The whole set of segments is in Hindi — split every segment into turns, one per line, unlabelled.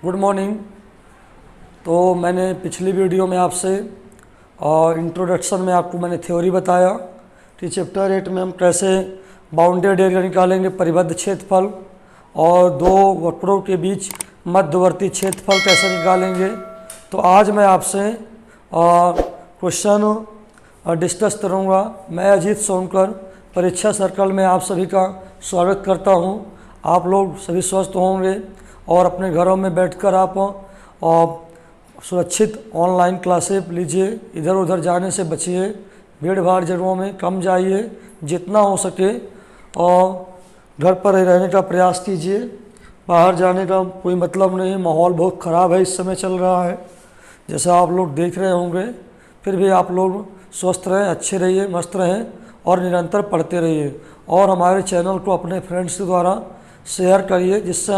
Good morning. तो मैंने पिछली वीडियो में आपसे इंट्रोडक्शन में आपको मैंने थ्योरी बताया कि चैप्टर 8 में हम कैसे बाउंडेड एरिया निकालेंगे, परिबद्ध क्षेत्रफल, और दो वक्रों के बीच मध्यवर्ती क्षेत्रफल कैसे निकालेंगे। तो आज मैं आपसे क्वेश्चन डिस्कस करूँगा। मैं अजीत सोनकर परीक्षा सर्कल में आप सभी का स्वागत करता हूँ। आप लोग सभी स्वस्थ होंगे और अपने घरों में बैठकर आप सुरक्षित ऑनलाइन क्लासेस लीजिए। इधर उधर जाने से बचिए, भीड़ भाड़ जगहों में कम जाइए, जितना हो सके और घर पर ही रहने का प्रयास कीजिए। बाहर जाने का कोई मतलब नहीं, माहौल बहुत ख़राब है इस समय चल रहा है, जैसा आप लोग देख रहे होंगे। फिर भी आप लोग स्वस्थ रहें, अच्छे रहिए, मस्त रहें और निरंतर पढ़ते रहिए। और हमारे चैनल को अपने फ्रेंड्स के द्वारा शेयर करिए, जिससे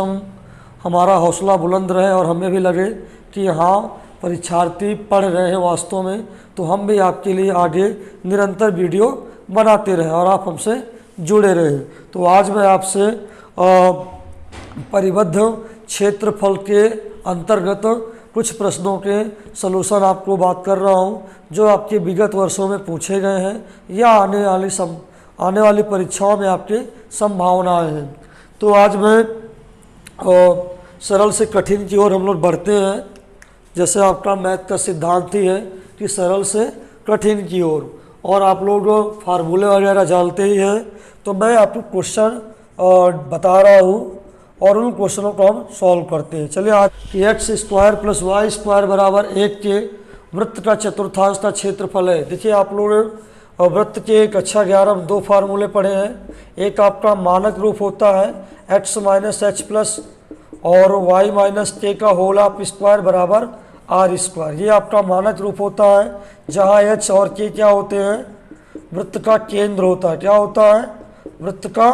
हमारा हौसला बुलंद रहे और हमें भी लगे कि हाँ, परीक्षार्थी पढ़ रहे हैं वास्तव में, तो हम भी आपके लिए आगे निरंतर वीडियो बनाते रहें और आप हमसे जुड़े रहें। तो आज मैं आपसे परिबद्ध क्षेत्रफल के अंतर्गत कुछ प्रश्नों के सलूशन आपको बात कर रहा हूँ, जो आपके विगत वर्षों में पूछे गए हैं या आने वाली परीक्षाओं में आपके संभावनाएं हैं। तो आज मैं सरल से कठिन की ओर हम लोग बढ़ते हैं। जैसे आपका मैथ का सिद्धांत ही है कि सरल से कठिन की ओर, और आप लोग फार्मूले वगैरह जानते ही हैं। तो मैं आपको क्वेश्चन बता रहा हूँ और उन क्वेश्चनों को हम सॉल्व करते हैं। चलिए, आज X square plus Y square बराबर 1 के वृत्त का चतुर्थांश का क्षेत्रफल है। देखिए, आप लोग वृत्त के कक्षा 11 में 2 फार्मूले पढ़े हैं। एक आपका मानक रूप होता है x माइनस एच प्लस और y माइनस के का होल ऑफ स्क्वायर बराबर आर स्क्वायर। ये आपका मानक रूप होता है, जहाँ h और k क्या होते हैं, वृत्त का केंद्र होता है। क्या होता है? वृत्त का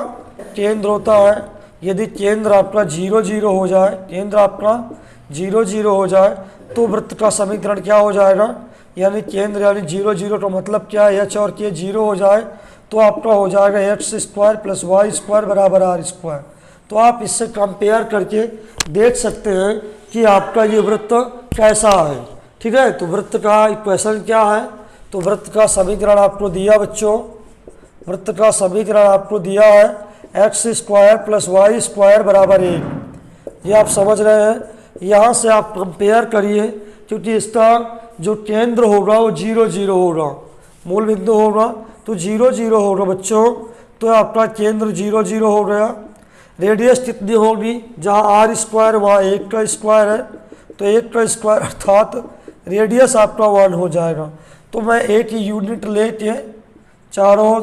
केंद्र होता है। यदि केंद्र आपका 0 0 हो जाए, केंद्र आपका 0 0 हो जाए, तो वृत्त का समीकरण क्या हो जाएगा, यानी केंद्र यानी 0 0 का मतलब क्या है, h और k 0 हो जाए तो आपका हो जाएगा X square plus Y square बराबर आर स्क्वायर। तो आप इससे कंपेयर करके देख सकते हैं कि आपका ये वृत्त कैसा है। ठीक है, तो वृत्त का इक्वेशन क्या है, तो वृत्त का समीकरण आपको दिया बच्चों, वृत्त का समीकरण आपको दिया है x square plus Y square बराबर 1। ये आप समझ रहे हैं। यहाँ से आप कंपेयर करिए, क्योंकि इसका जो केंद्र होगा वो 0 0 होगा, मूल बिंदु होगा तो 0 0 होगा बच्चों। तो आपका केंद्र 0 0 हो गया। रेडियस कितनी होगी, जहाँ आर स्क्वायर वहाँ 1 का स्क्वायर है, तो 1 का स्क्वायर अर्थात रेडियस आपका 1 हो जाएगा। तो मैं एक यूनिट लेके चारों,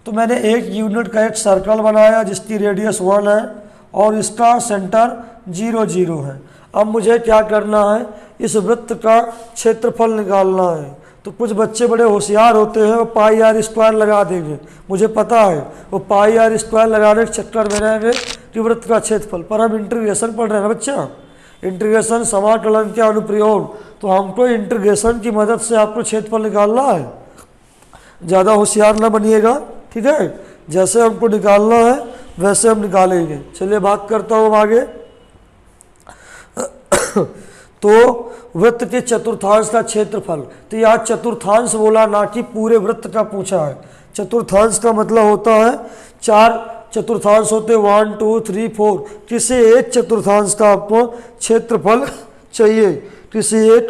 तो मैंने एक यूनिट का एक सर्कल बनाया जिसकी रेडियस 1 है और इसका सेंटर 0 0 है। अब मुझे क्या करना है, इस वृत्त का क्षेत्रफल निकालना है। तो कुछ बच्चे बड़े होशियार होते हैं, वो पाई आर स्क्वायर लगा देंगे, मुझे पता है, वो पाई आर स्क्वायर लगाने के चक्कर में रहेंगे कि वृत्त का क्षेत्रफल। पर हम इंटीग्रेशन पढ़ रहे हैं ना बच्चा, इंटीग्रेशन समाकलन के अनुप्रयोग, तो हमको इंटीग्रेशन की मदद से आपको क्षेत्रफल निकालना है। ज़्यादा होशियार ना बनिएगा, ठीक है, जैसे हमको निकालना है वैसे हम निकालेंगे। चलिए बात करता हूँ आगे। तो वृत्त के चतुर्थांश का क्षेत्रफल, तो यहाँ चतुर्थांश बोला, ना कि पूरे वृत्त का पूछा है। चतुर्थांश का मतलब होता है 4 चतुर्थांश होते, 1 2 3 4। किसी एक चतुर्थांश का आपको क्षेत्रफल चाहिए, किसी एक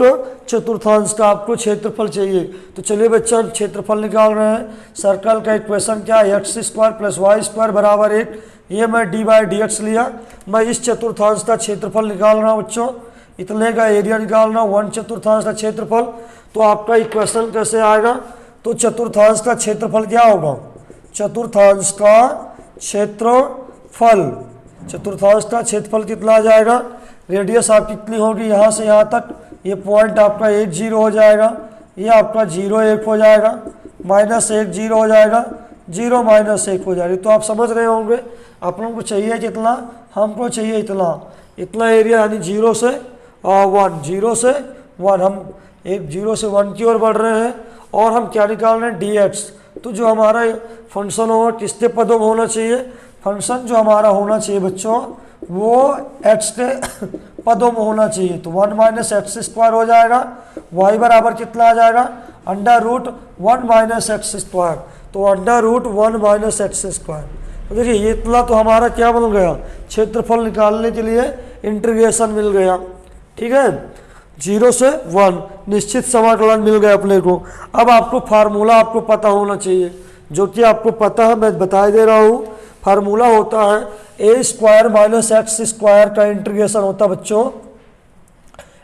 चतुर्थांश का आपको क्षेत्रफल चाहिए। तो चलिए बच्चा, क्षेत्रफल निकाल रहे हैं। सर्कल का इक्वेशन क्या है, x square plus Y square बराबर 1। ये मैं डी बाई डी एक्स लिया। मैं इस चतुर्थांश का क्षेत्रफल निकाल रहा हूँ बच्चों, इतने का एरिया निकालना, 1 चतुर्थांश का क्षेत्रफल। तो आपका इक्वेशन कैसे आएगा, तो चतुर्थांश का क्षेत्रफल क्या होगा, चतुर्थांश का क्षेत्रफल, चतुर्थांश का क्षेत्रफल कितना आ जाएगा, रेडियस आप कितनी होगी यहाँ से यहाँ तक, ये पॉइंट आपका 1 0 हो जाएगा, ये आपका 0 1 हो जाएगा, माइनस 1 0 हो जाएगा, 0 माइनस 1 हो जाएगी। तो आप समझ रहे होंगे, आप लोगों को चाहिए कितना, हमको चाहिए इतना एरिया, यानी 0 से 1, 0 से 1, हम एक 0 से 1 की ओर बढ़ रहे हैं। और हम क्या निकाल रहे हैं, डी एक्स। तो जो हमारा फंक्शन होगा किसके पदों में होना चाहिए, फंक्शन जो हमारा होना चाहिए बच्चों वो एक्स के पदों में होना चाहिए। तो 1 माइनस एक्स स्क्वायर हो जाएगा, वाई बराबर कितना आ जाएगा, under root 1 minus x square. तो under root 1 minus x square. तो देखिए ये इतना तो हमारा क्या बन गया, क्षेत्रफल निकालने के लिए इंटीग्रेशन मिल गया। ठीक है, 0 से 1 निश्चित समाकलन मिल गया अपने को। अब आपको फार्मूला आपको पता होना चाहिए, जो कि आपको पता है, मैं बता दे रहा हूँ। फार्मूला होता है a square minus x square का इंटीग्रेशन होता है बच्चों,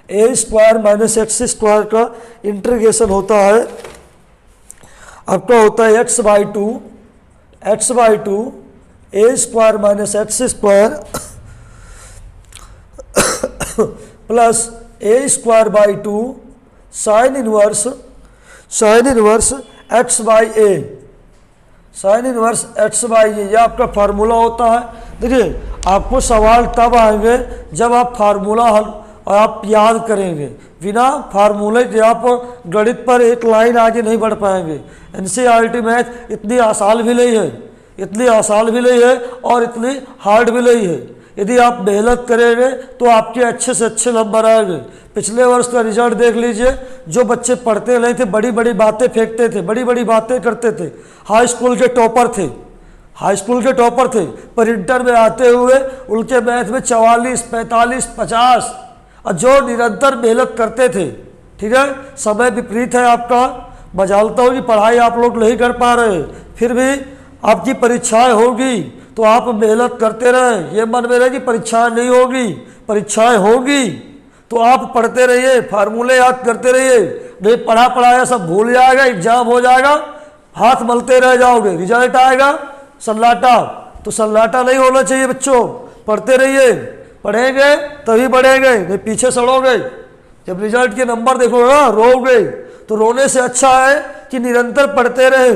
a square minus x square का इंटीग्रेशन होता है आपका होता है x by two a square minus x square plus a square by 2 sine inverse x by a, sine inverse x by a, यह आपका फार्मूला होता है। देखिए आपको सवाल तब आएंगे जब आप फार्मूला हल और आप याद करेंगे, बिना फार्मूले के आप गणित पर एक लाइन आगे नहीं बढ़ पाएंगे। एनसीईआरटी मैथ इतनी आसान भी नहीं है, और इतनी हार्ड भी नहीं है। यदि आप मेहनत करेंगे तो आपके अच्छे से अच्छे नंबर आएंगे। पिछले वर्ष का रिजल्ट देख लीजिए, जो बच्चे पढ़ते नहीं थे, बड़ी बड़ी बातें फेंकते थे, बड़ी बड़ी बातें करते थे, हाई स्कूल के टॉपर थे, पर इंटर में आते हुए उनके मैथ में 44, 45, 50, और जो निरंतर मेहनत करते थे। ठीक है, समय विपरीत है आपका, मैं जानता हूँ कि पढ़ाई आप लोग नहीं कर पा रहे, फिर भी आपकी परीक्षाएं होगी तो आप मेहनत करते रहें। ये मन में रहे कि परीक्षाएं नहीं होगी, परीक्षाएं होगी तो आप पढ़ते रहिए, फार्मूले याद करते रहिए। नहीं पढ़ा पढ़ाया सब भूल जाएगा, एग्जाम हो जाएगा, हाथ मलते रह जाओगे, रिजल्ट आएगा सन्नाटा। तो सन्नाटा नहीं होना चाहिए बच्चों, पढ़ते रहिए, पढ़ेंगे तभी बढ़ेंगे, नहीं पीछे सड़ोगे। जब रिजल्ट के नंबर देखोगे ना रोओगे, तो रोने से अच्छा है कि निरंतर पढ़ते रहे।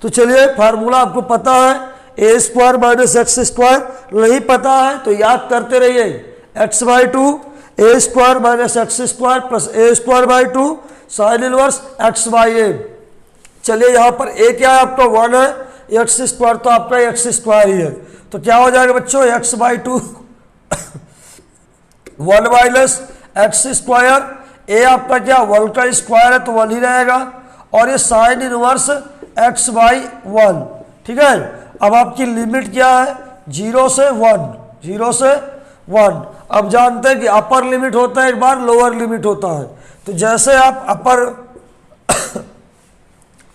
तो चलिए फार्मूला आपको पता है, a square minus x square, नहीं पता है तो याद करते रहिए, x by 2 a square minus x square plus a square by 2 sine inverse x by a. चलिए यहाँ पर ए क्या है आपका 1 है, एक्स स्क्वायर तो आपका एक्स स्क्वायर ही है, तो क्या हो जाएगा बच्चों, x by 2 1 minus x square, a आपका क्या 1 का स्क्वायर है तो 1 ही रहेगा, और ये साइन इनवर्स एक्स बाई 1। ठीक है, अब आपकी लिमिट क्या है, 0 से 1। अब जानते हैं कि अपर लिमिट होता है एक बार, लोअर लिमिट होता है। तो जैसे आप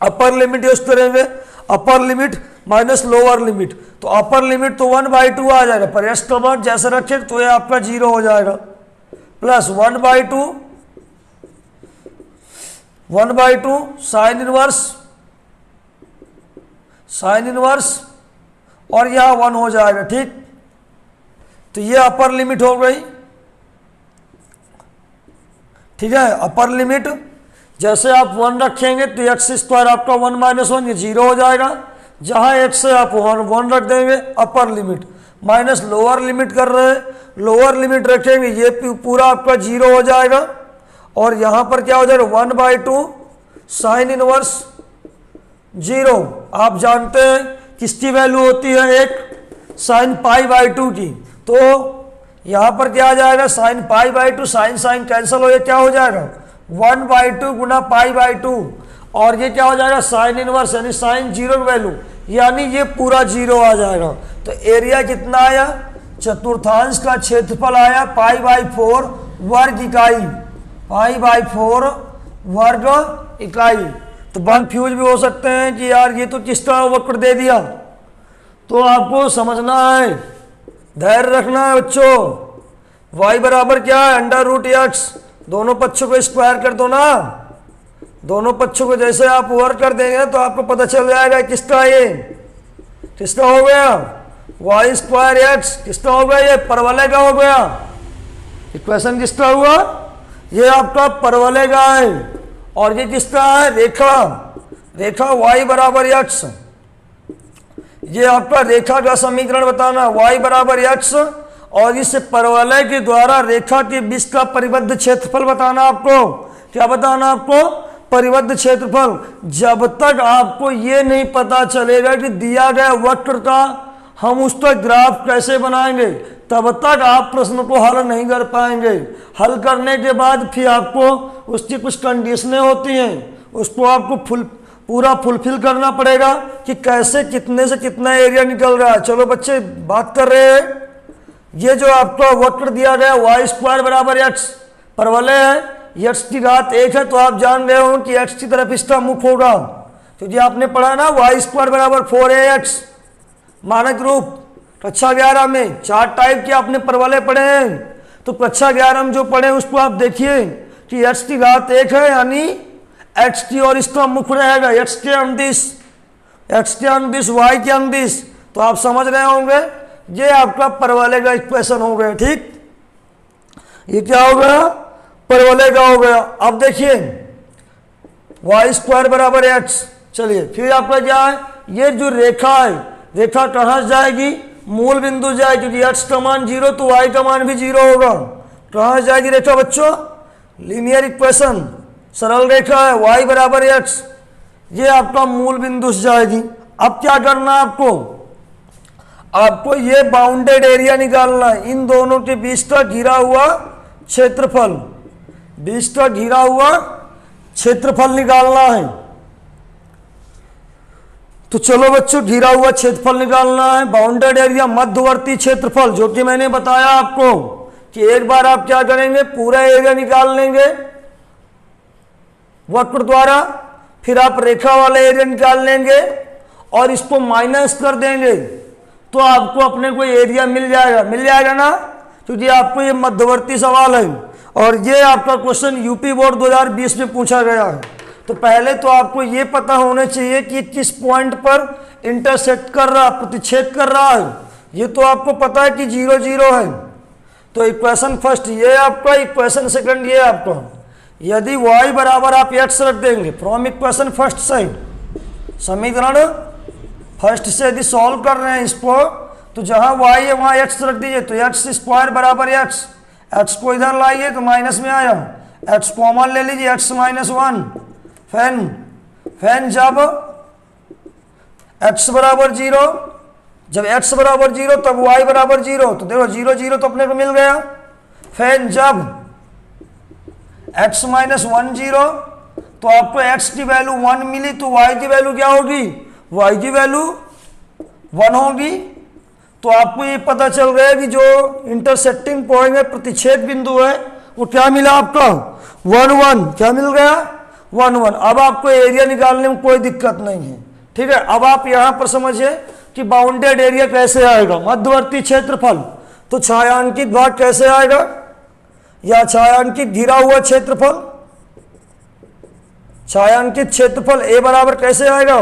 अपर लिमिट यूज करेंगे, upper limit minus lower limit, तो अपर लिमिट तो 1/2 आ जाएगा, पर एक्स का मान जैसे रखें तो ये आपका 0 हो जाएगा, प्लस 1/2 साइन इनवर्स और यह 1 हो जाएगा। ठीक, तो ये अपर लिमिट हो गई। ठीक है, अपर लिमिट जैसे आप 1 रखेंगे तो एक्स स्क्वायर आपका 1 माइनस 1 ये 0 हो जाएगा, जहां एक्स से आप 1 रख देंगे upper limit, minus lower limit कर रहे हैं, लोअर लिमिट रखेंगे ये पूरा आपका 0 हो जाएगा, और यहां पर क्या हो जाएगा 1/2 साइन इनवर्स 0। आप जानते हैं किसकी वैल्यू होती है, एक साइन π/2 की, तो यहां पर क्या आ जाएगा साइन π/2, साइन कैंसिल हो, ये क्या हो जाएगा 1/2 गुना π/2, और ये क्या हो जाएगा साइन इनवर्स यानी साइन 0 की वैल्यू, यानी ये पूरा 0 आ जाएगा। तो एरिया कितना आया, चतुर्थांश का क्षेत्रफल आया π/4 वर्ग इकाई, π/4 वर्ग इकाई। तो कंफ्यूज भी हो सकते हैं कि यार ये तो किसका वक्र दे दिया, तो आपको समझना है, धैर्य रखना है बच्चों। y बराबर क्या है, अंडर रूट एक्स, दोनों पक्षों को स्क्वायर कर दो ना, दोनों पक्षों को जैसे आप वर्ग कर देंगे तो आपको पता चल जाएगा किसका, ये किसका हो गया, वाई स्क्वायर एक्स किसका हो गया, ये परवलय का हो गया। इक्वेशन किसका हुआ, ये आपका परवलय का है, और ये किसका है, रेखा y बराबर एक्स। ये आपका रेखा का समीकरण बताना, y बराबर एक्स, और इस परवलय के द्वारा रेखा के बीच का परिबद्ध क्षेत्रफल बताना आपको। क्या बताना आपको, परिबद्ध क्षेत्रफल। जब तक आपको ये नहीं पता चलेगा कि दिया गया वक्र का हम उसका ग्राफ कैसे बनाएंगे, तब तक आप प्रश्न को हल नहीं कर पाएंगे। हल करने के बाद फिर आपको उसकी कुछ कंडीशनें होती हैं, उसको आपको पूरा फुलफिल करना पड़ेगा कि कैसे कितने से कितना एरिया निकल रहा है। चलो बच्चे बात कर रहे हैं, ये जो आपको वक्र दिया गया वाई स्क्वायर बराबर एक्स परवलय है, एक्स की घात 1 है, तो आप जान रहे हो कि एक्स की तरफ इसका मुख होगा, क्योंकि आपने पढ़ा ना वाई स्क्वायर बराबर 4ax मानक रूप कक्षा 11 में। 4 टाइप के आपने परवलय पढ़े हैं, तो कक्षा 11 में जो पढ़े उसको आप देखिए कि एक्स की घात 1 है, यानी एक्स की और इसका मुख रहेगा एक्स के अंदिश वाई के अंदिश। तो आप समझ रहे होंगे ये आपका परवलय का इक्वेशन हो गया। ठीक, ये क्या हो गया, परवलय का हो गया। अब देखिए वाई स्क्वायर बराबर एक्स। चलिए फिर आपका क्या है, ये जो रेखा है, रेखा कहाँ जाएगी, मूल बिंदु जाएगी, क्योंकि एक्स का मान 0 तो वाई का मान भी 0 होगा। कहाँ जाएगी रेखा बच्चों, लीनियर इक्वेशन, सरल रेखा है वाई बराबर एक्स, ये आपका मूल बिंदु से जाएगी। अब क्या करना है आपको ये बाउंडेड एरिया निकालना है, इन दोनों के बीच का घिरा हुआ क्षेत्रफल, बीच का घिरा हुआ क्षेत्रफल निकालना है। तो चलो बच्चों घिरा हुआ क्षेत्रफल निकालना है, बाउंडेड एरिया मध्यवर्ती क्षेत्रफल, जो कि मैंने बताया आपको कि एक बार आप क्या करेंगे, पूरा एरिया निकाल लेंगे वक्र द्वारा, फिर आप रेखा वाला एरिया निकाल लेंगे और इसको माइनस कर देंगे, तो आपको अपने को एरिया मिल जाएगा ना, क्योंकि आपको ये मध्यवर्ती सवाल है और ये आपका क्वेश्चन यूपी बोर्ड 2020 में पूछा गया है। तो पहले तो आपको ये पता होना चाहिए कि किस पॉइंट पर इंटरसेक्ट कर रहा, प्रतिच्छेद कर रहा है। ये तो आपको पता है कि 0 0 है, तो इक्वेशन फर्स्ट ये आपका, इक्वेशन सेकंड ये आपका। यदि y बराबर आप x रख देंगे फ्रॉम इक्वेशन फर्स्ट साइड, समीकरण फर्स्ट से यदि सॉल्व कर रहे हैं इसको, तो जहां y है वहां x रख दीजिए, तो एक्स स्क्वायर बराबर x को इधर लाइए तो माइनस में आया, x कॉमन ले लीजिए, x माइनस 1, फैन जब x बराबर 0, जब x बराबर 0 तब y बराबर 0, तो देखो 0 0 तो अपने को मिल गया। फैन जब x माइनस 1 0, तो आपको x की वैल्यू 1 मिली, तो y की वैल्यू क्या होगी, y की वैल्यू 1 होगी। तो आपको ये पता चल गया कि जो इंटरसेक्टिंग पॉइंट है, प्रतिच्छेद बिंदु है, वो क्या मिला आपका 1 1, क्या मिल गया 1 1। अब आपको एरिया निकालने में कोई दिक्कत नहीं है। ठीक है, अब आप यहां पर समझिए कि बाउंडेड एरिया कैसे आएगा, मध्यवर्ती क्षेत्रफल, तो छायांकित भाग कैसे आएगा, या छायांकित घिरा हुआ क्षेत्रफल, छायांकित क्षेत्रफल ए बराबर कैसे आएगा,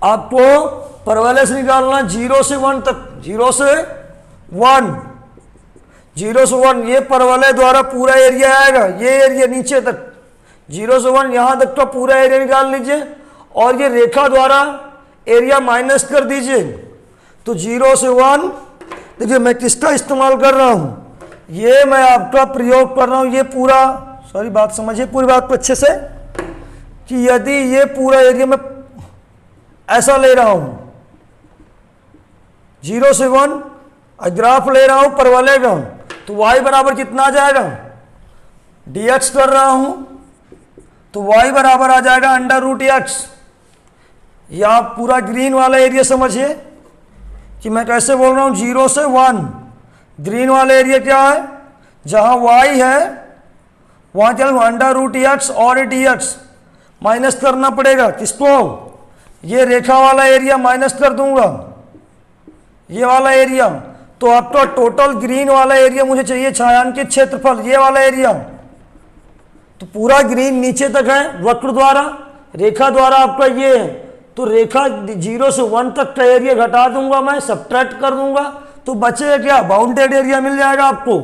आपको परवलय से निकालना 0 से 1 तक, 0 से 1, ये परवलय द्वारा पूरा एरिया आएगा, ये एरिया नीचे तक 0 से 1 यहां तक का पूरा एरिया निकाल लीजिए, और ये रेखा द्वारा एरिया माइनस कर दीजिए, तो 0 से 1। देखिए मैं किसका इस्तेमाल कर रहा हूं, ये मैं आपका प्रयोग कर रहा हूं, ये पूरा, सॉरी बात समझिए पूरी बात को अच्छे से, कि यदि ये पूरा एरिया मैं ऐसा ले रहा हूं 0 से 1, ग्राफ ले रहा हूं परवलय का, तो y बराबर कितना आ जाएगा, dx कर रहा हूं तो y बराबर आ जाएगा √x। या आप पूरा ग्रीन वाला एरिया समझिए कि मैं कैसे बोल रहा हूं, 0 से 1, ग्रीन वाला एरिया क्या है, जहां y है वहां क्या √x और dx माइनस करना पड़ेगा, किसको, ये रेखा वाला एरिया माइनस कर दूंगा, ये वाला एरिया, तो आपका टोटल ग्रीन वाला एरिया मुझे चाहिए छायांकित क्षेत्रफल, ये वाला एरिया, तो पूरा ग्रीन नीचे तक है वक्र द्वारा, रेखा द्वारा आपका ये है, तो रेखा 0 से 1 तक का एरिया घटा दूंगा मैं, सब्ट्रैक्ट कर दूंगा, तो बचेगा क्या, बाउंडेड एरिया मिल जाएगा आपको।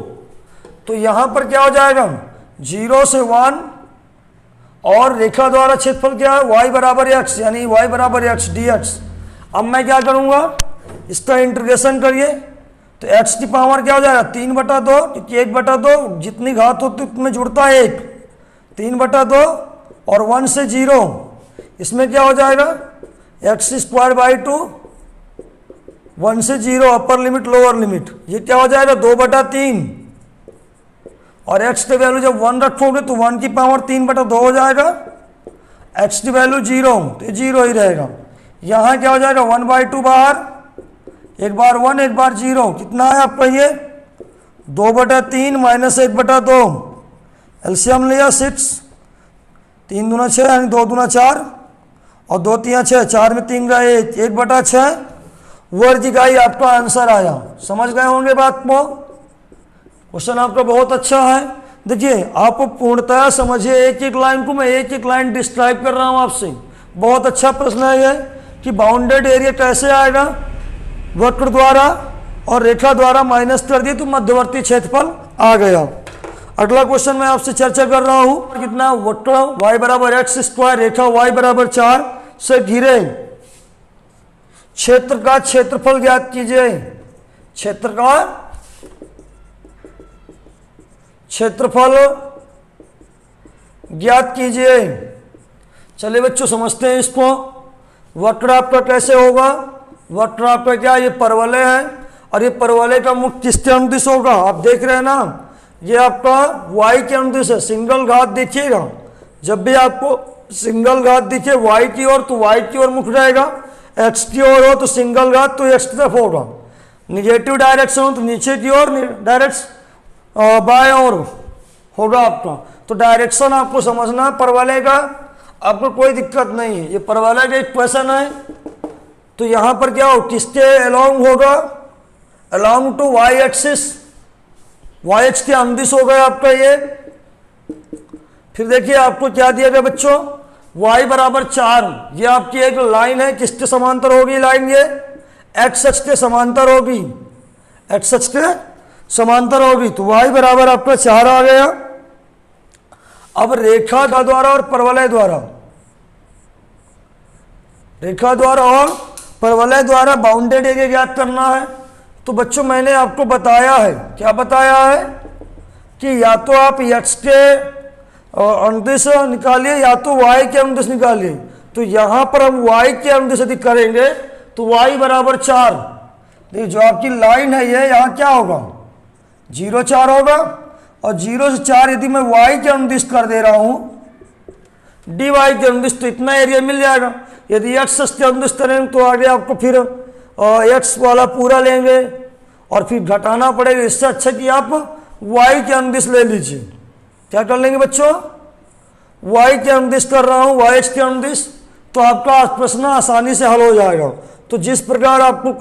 तो यहां पर क्या हो जाएगा 0 से 1, और रेखा द्वारा क्षेत्रफल क्या है y बराबर x, यानी y बराबर x dx। अब मैं क्या करूंगा, इसका इंटीग्रेशन करिए, तो x की पावर क्या हो जाएगा 3/2, क्योंकि 1/2 जितनी घात होती उतने जुड़ता है 1, 3/2 और 1 से 0, इसमें क्या हो जाएगा x² 2 1 से 0 अपर लिमिट लोअर लिमिट, ये क्या हो जाएगा 2/3, और x की वैल्यू जब 1 रखोगे तो 1 की पावर 3/2 हो जाएगा, x की वैल्यू 0 तो 0 ही रहेगा। यहाँ क्या हो जाएगा 1/2 बाहर, एक बार 1 एक बार 0, कितना है आपका ये 2/3 माइनस 1/2, एलसीएम लिया 6, 3 दूना 6 यानी 2 दूना 4 और 2 3 6, 4 में 3 गए 1/6 वर्ग इकाई आपका आंसर आया। समझ गए होंगे बात को। क्वेश्चन आपका बहुत अच्छा है। देखिए आप पूर्णतः समझिए, एक एक लाइन को मैं एक एक लाइन डिस्क्राइब कर रहा हूँ आपसे। बहुत अच्छा प्रश्न है ये कि बाउंडेड एरिया कैसे आएगा, वक्र द्वारा और रेखा द्वारा माइनस कर दिए तो मध्यवर्ती क्षेत्रफल आ गया। अगला क्वेश्चन मैं आपसे चर्चा कर रहा हूँ, कितना वक्र y बराबर x², रेखा y बराबर 4 से घिरे क्षेत्र का क्षेत्रफल ज्ञात कीजिए। क्षेत्र का क्षेत्रफल ज्ञात कीजिए। चलिए बच्चों समझते हैं इसको। वक्र आपका कैसे होगा, वक्र आपका क्या, ये परवलय है और ये परवलय का मुख किसके अनुदिश होगा, आप देख रहे हैं ना, ये आपका y के अनुदिश है। सिंगल घात देखिएगा, जब भी आपको सिंगल घात दिखे y की ओर तो y की ओर मुख रहेगा, x की ओर हो तो सिंगल घात तो x की तरफ होगा, निगेटिव डायरेक्शन हो तो नीचे की ओर डायरेक्ट बाएं ओर होगा आपका। तो डायरेक्शन आपको समझना है परवलय का, आपको कोई दिक्कत नहीं है। ये परवलय का एक क्वेश्चन है, तो यहाँ पर क्या हो, किसके अलोंग होगा, along to y axis, y x के अनुदिश होगा आपका ये। फिर देखिए आपको क्या दिया गया बच्चों, y बराबर 4, ये आपकी एक लाइन है, किसके समांतर होगी लाइन, ये x अक्ष के समांतर होगी, x अक्ष के समांतर होगी। तो y बराबर आपका 4 आ गया। अब रेखा द्वारा और परवलय द्वारा, रेखा द्वारा और परवलय द्वारा बाउंडेड एरिया ज्ञात करना है। तो बच्चों मैंने आपको बताया है, क्या बताया है कि या तो आप x के अनुदिश निकालिए या तो y के अनुदिश निकालिए। तो यहाँ पर हम y के अनुदिश यदि करेंगे तो y बराबर 4, देखिए जो आपकी लाइन है ये यहाँ क्या होगा 0 4 होगा, और 0 से 4 यदि मैं y के अनुदिश कर दे रहा हूँ dy के अनुदिश तो इतना एरिया मिल जाएगा। यदि x के अनुदिश करेंगे तो आगे आपको फिर x वाला पूरा लेंगे और फिर घटाना पड़ेगा। इससे अच्छा कि आप y के अनुदिश ले लीजिए। क्या कर लेंगे बच्चों, y के अनुदिश कर रहा हूँ, y के अनुदिश, तो आपका प्रश्न आसानी से हल हो जाएगा। तो जिस प्रकार आपको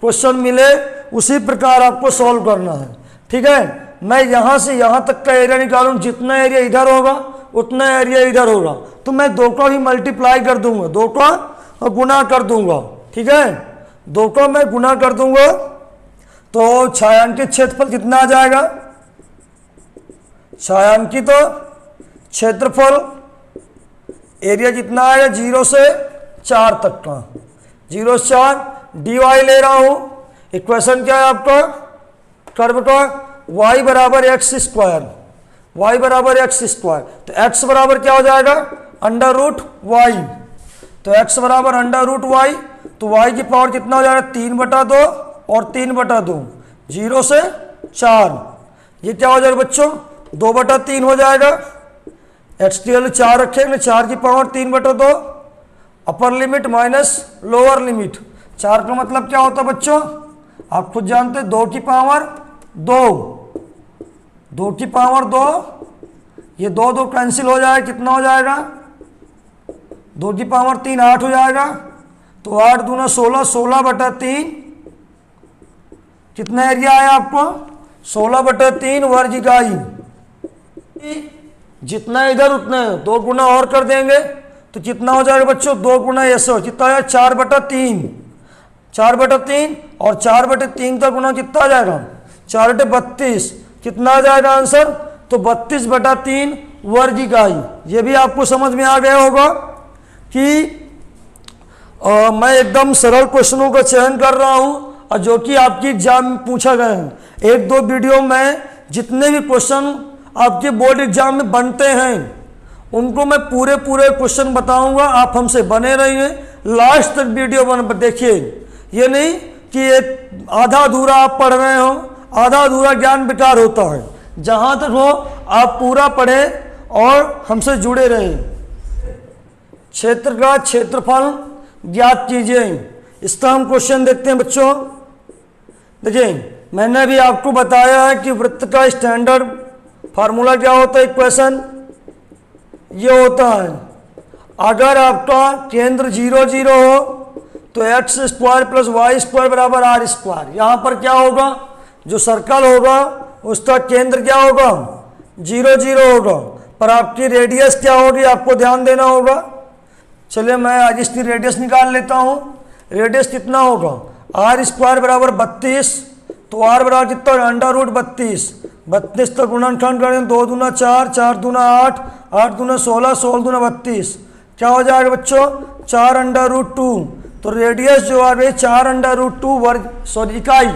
क्वेश्चन मिले उसी प्रकार आपको सॉल्व करना है, ठीक है। मैं यहाँ से यहाँ तक का एरिया निकालूँ, जितना एरिया इधर होगा उतना एरिया इधर होगा, तो मैं 2 का ही मल्टीप्लाई कर दूंगा, 2 का गुना कर दूंगा, ठीक है। 2 का मैं गुना कर दूंगा तो छायांकित क्षेत्रफल कितना आ जाएगा, छायांकित क्षेत्रफल एरिया जितना आएगा 0 से 4 तक का, 0 से 4 dy ले रहा हूं। इक्वेशन क्या है आपका कर्व का, y बराबर x², y बराबर x², तो x बराबर क्या हो जाएगा √y, तो x बराबर √y, तो y की पावर कितना हो जाएगा 3/2 और 3/2, 0 से 4, ये क्या हो जाएगा बच्चों 2/3 हो जाएगा। x की वैल्यू 4 रखेंगे, 4 की power 3/2, upper limit minus lower limit. 4 का मतलब क्या होता है बच्चों, आप खुद जानते हैं, 2 की पावर 2, 2 की पावर 2, ये 2 कैंसिल हो जाएगा, कितना हो जाएगा 2 की पावर 3 8 हो जाएगा, तो 8 दूना 16, 16/3, कितना एरिया आया आपको 16/3 वर्ग इकाई। जितना इधर उतना है, 2 गुना और कर देंगे तो कितना हो जाएगा बच्चों 2 गुना ऐसे हो, कितना है 4/3, 4/3 और 4/3 का गुना कितना आ जाएगा 4/32, कितना आ जाएगा आंसर, तो 32/3 वर्ग इकाई। ये भी आपको समझ में आ गया होगा कि मैं एकदम सरल क्वेश्चनों का चयन कर रहा हूं और जो कि आपकी एग्जाम में पूछा गए हैं। 1-2 वीडियो में जितने भी क्वेश्चन आपके बोर्ड एग्जाम में बनते हैं उनको मैं पूरे क्वेश्चन बताऊंगा, आप हमसे बने रहिए, लास्ट तक वीडियो देखिए। ये नहीं कि एक आधा अधूरा आप पढ़ रहे हो, आधा अधूरा ज्ञान बेकार होता है। जहाँ तक हो आप पूरा पढ़ें और हमसे जुड़े रहें। क्षेत्र का क्षेत्रफल ज्ञात कीजिए, इसका हम क्वेश्चन देखते हैं बच्चों। देखिए मैंने भी आपको बताया है कि वृत्त का स्टैंडर्ड फार्मूला क्या होता है। इक्वेशन ये होता है, अगर आपका केंद्र 0 0 हो तो x square plus Y square बराबर आर स्क्वायर। यहाँ पर क्या होगा, जो सर्कल होगा उसका केंद्र क्या होगा 0 0 होगा, पर आपकी रेडियस क्या होगी आपको ध्यान देना होगा। चलिए मैं आज इसकी रेडियस निकाल लेता हूँ। रेडियस कितना होगा, आर स्क्वायर बराबर 32, तो आर बराबर कितना होगा अंडर रूट 32। 32 तक गुणनखंड करें, 2 दूना 4, 4 दूना 8, 8 दूना 16, 16 दूना 32, क्या हो जाएगा बच्चों 4 अंडर रूट 2। तो रेडियस जो आ गई 4 अंडर रूट 2 वर्ग, सॉरी इकाई,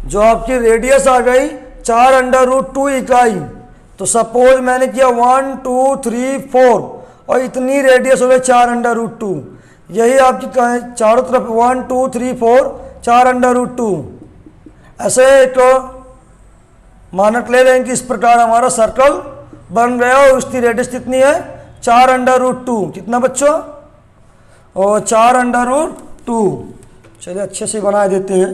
जो आपकी रेडियस आ गई 4 अंडर रूट 2 इकाई। तो सपोज मैंने किया 1 2 3 4 और इतनी रेडियस हो गई 4 अंडर रूट 2। यही आपकी चारों तरफ 1 2 3 4 4 अंडर रूट 2। ऐसे एक मानक ले लें कि इस प्रकार हमारा सर्कल बन गया और उसकी रेडियस कितनी है 4 अंडर रूट 2। कितना बच्चों, और 4 अंडर रूट 2। चलिए अच्छे से बना देते हैं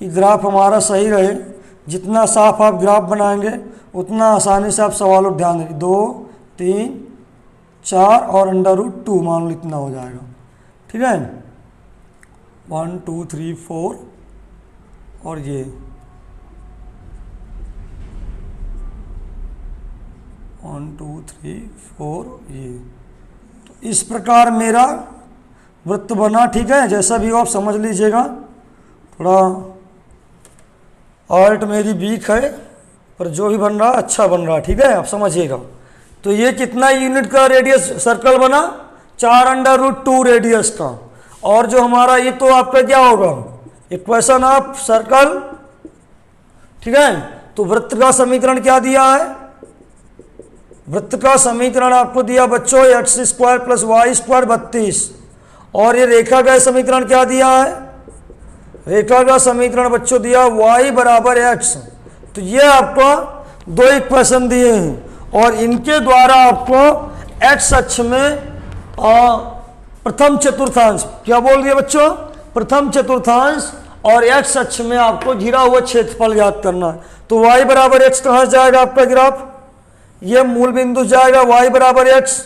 कि ग्राफ हमारा सही रहे। जितना साफ आप ग्राफ बनाएंगे उतना आसानी से आप सवालों पर ध्यान देंगे। 2 3 4 और अंडर रूट 2 मान लो इतना हो जाएगा, ठीक है। 1 2 3 4 और ये 1 2 3 4 ये। तो इस प्रकार मेरा वृत्त बना, ठीक है। जैसा भी हो आप समझ लीजिएगा। थोड़ा आर्ट मेरी वीक है, पर जो भी बन रहा अच्छा बन रहा, ठीक है, आप समझिएगा। तो ये कितना यूनिट का रेडियस सर्कल बना 4 अंडर रूट 2 रेडियस का। और जो हमारा ये तो आपका क्या होगा इक्वेशन ऑफ सर्कल, ठीक है। तो वृत्त का समीकरण क्या दिया है, वृत्त का समीकरण आपको दिया बच्चों x square plus Y square 32। और ये रेखा का समीकरण क्या दिया है, रेखा का समीकरण बच्चों दिया y बराबर एक्स। तो ये आपको 2 इक्वेशन दिए हैं और इनके द्वारा आपको x अक्ष में प्रथम चतुर्थांश, क्या बोल दिया बच्चों, प्रथम चतुर्थांश, और x अक्ष में आपको घिरा हुआ क्षेत्रफल ज्ञात करना है। तो y बराबर एक्स कहाँ जाएगा आपका ग्राफ, ये मूल बिंदु जाएगा y बराबर एक्स,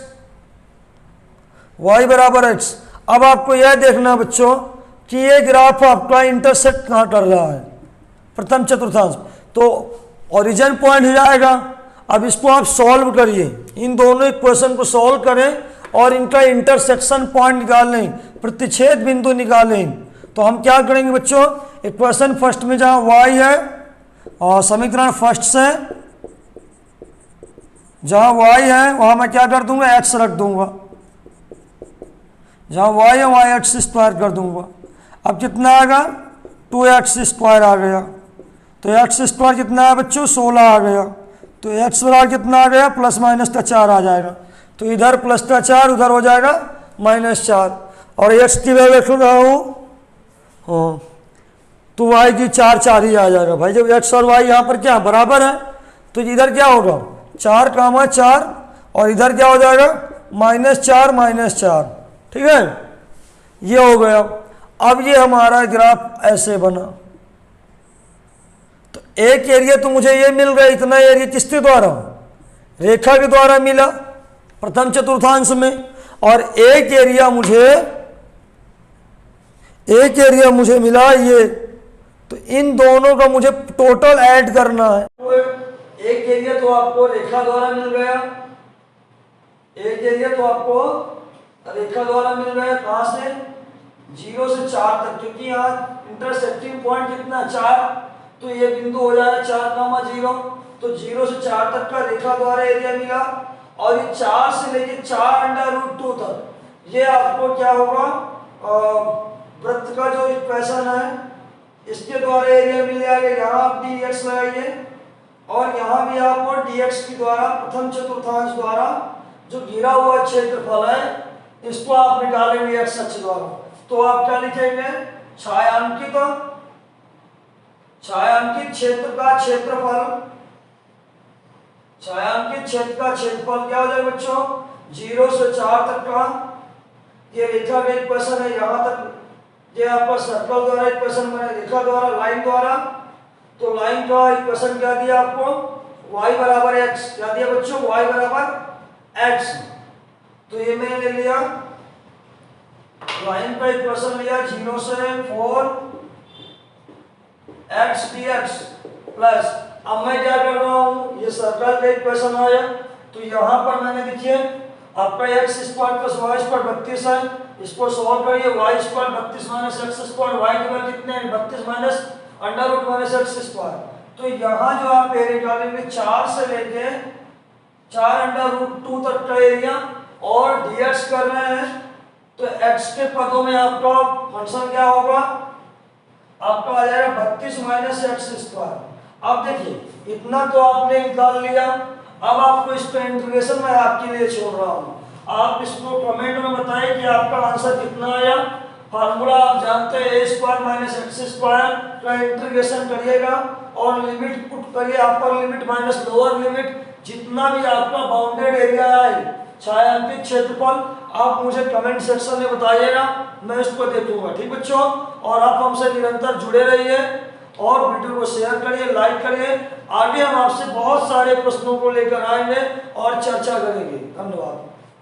y बराबर एक्स। अब आपको यह देखना बच्चों कि ये ग्राफ आपका इंटरसेक्ट कहाँ कर रहा है, प्रथम चतुर्थांश, तो ओरिजिन पॉइंट हो जाएगा। अब इसको आप सॉल्व करिए, इन दोनों इक्वेशन को सॉल्व करें और इनका इंटरसेक्शन पॉइंट निकालें, प्रतिच्छेद बिंदु निकालें। तो हम क्या करेंगे बच्चों, इक्वेशन फर्स्ट में जहाँ y है और समीकरण फर्स्ट से जहाँ y है वहाँ मैं क्या कर दूंगा x रख दूंगा, जहाँ y है वहाँ एक्स स्क्वायर कर दूंगा। अब कितना आएगा 2x स्क्वायर आ गया। तो एक्स स्क्वायर कितना है बच्चों 16 आ गया। तो एक्स बराबर कितना आ गया प्लस माइनस का 4 आ जाएगा। तो इधर प्लस का 4 उधर हो जाएगा -4 और एक्स की वैल्यू रख रहा हूँ हाँ, तो y की 4 4 ही आ जाएगा भाई। जब x और y यहाँ पर क्या बराबर है तो इधर क्या होगा 4 कामा 4 और इधर क्या हो जाएगा -4 -4, ठीक है, ये हो गया। अब ये हमारा ग्राफ ऐसे बना। तो एक एरिया तो मुझे ये मिल गया, इतना एरिया किसके द्वारा, रेखा के द्वारा मिला प्रथम चतुर्थांश में, और एक एरिया मुझे मिला ये। तो इन दोनों का मुझे टोटल ऐड करना है। एक एरिया तो आपको रेखा द्वारा मिल गया, एक एरिया तो आपको रेखा द्वारा मिल गया, कहां से 0 से 4 तक, क्योंकि यहाँ इंटरसेक्टिंग पॉइंट कितना 4, तो ये बिंदु हो जाएगा 4,0। तो 0 से 4 तक का रेखा द्वारा एरिया मिला, और ये 4 से लेके 4 अंडर रूट 2 तक ये आपको क्या होगा वृत्त का जो इक्वेशन है इसके द्वारा एरिया मिल जाएगा। यहाँ आप dx लगाइए और यहाँ भी आपको dx के द्वारा प्रथम चतुर्थांश द्वारा जो घिरा हुआ क्षेत्रफल है इसको आप निकालेंगे x अक्ष द्वारा। तो आप क्या लिखेंगे छायांकित क्षेत्र का क्षेत्रफल, छायांकित क्षेत्र का क्षेत्रफल क्या हो जाएगा बच्चों, 0 से 4 तक का ये रेखा का इक्वेशन है, यहाँ तक ये आपका सर्कल द्वारा इक्वेशन बने, रेखा द्वारा, लाइन द्वारा। तो लाइन का इक्वेशन क्या दिया आपको, y बराबर x, क्या दिया बच्चों, y बराबर x। तो ये मैंने ले लिया, लाइन का इक्वेशन लिया 0 से 4 x dx प्लस, अब मैं क्या कर रहा हूं, ये सर्कल का इक्वेशन आया, तो यहां पर मैंने देखिए आपका x square plus y square 32 है, इसको सॉल्व करिए, y square 32 minus x square, y के वैल्यू कितने हैं 32 minus under root minus x square. तो यहां जो आप एरिया निकालेंगे 4 से लेके 4 अंडर रूट 2 तक का एरिया और dx कर रहे हैं, तो x के पदों में आपका फंक्शन क्या होगा, आपका आ जाएगा 32 माइनस एक्स स्क्वायर। अब देखिए इतना तो आपने निकाल लिया, अब आपको इसका इंटीग्रेशन मैं आपके लिए छोड़ रहा हूँ, आप इसको कमेंट में बताइए कि आपका आंसर कितना आया। फार्मूला आप जानते हैं, ए स्क्वायर माइनस एक्स स्क्वायर का इंटीग्रेशन करिएगा और लिमिट पुट करिए, upper limit minus lower limit, जितना भी आपका बाउंडेड एरिया है छायांकित क्षेत्रफल, आप मुझे कमेंट सेक्शन में बताइएगा, मैं इसको देखूंगा। ठीक बच्चों, और आप हमसे निरंतर जुड़े रहिए और वीडियो को शेयर करिए, लाइक करिए। आगे हम आपसे बहुत सारे प्रश्नों को लेकर आएंगे और चर्चा करेंगे। धन्यवाद।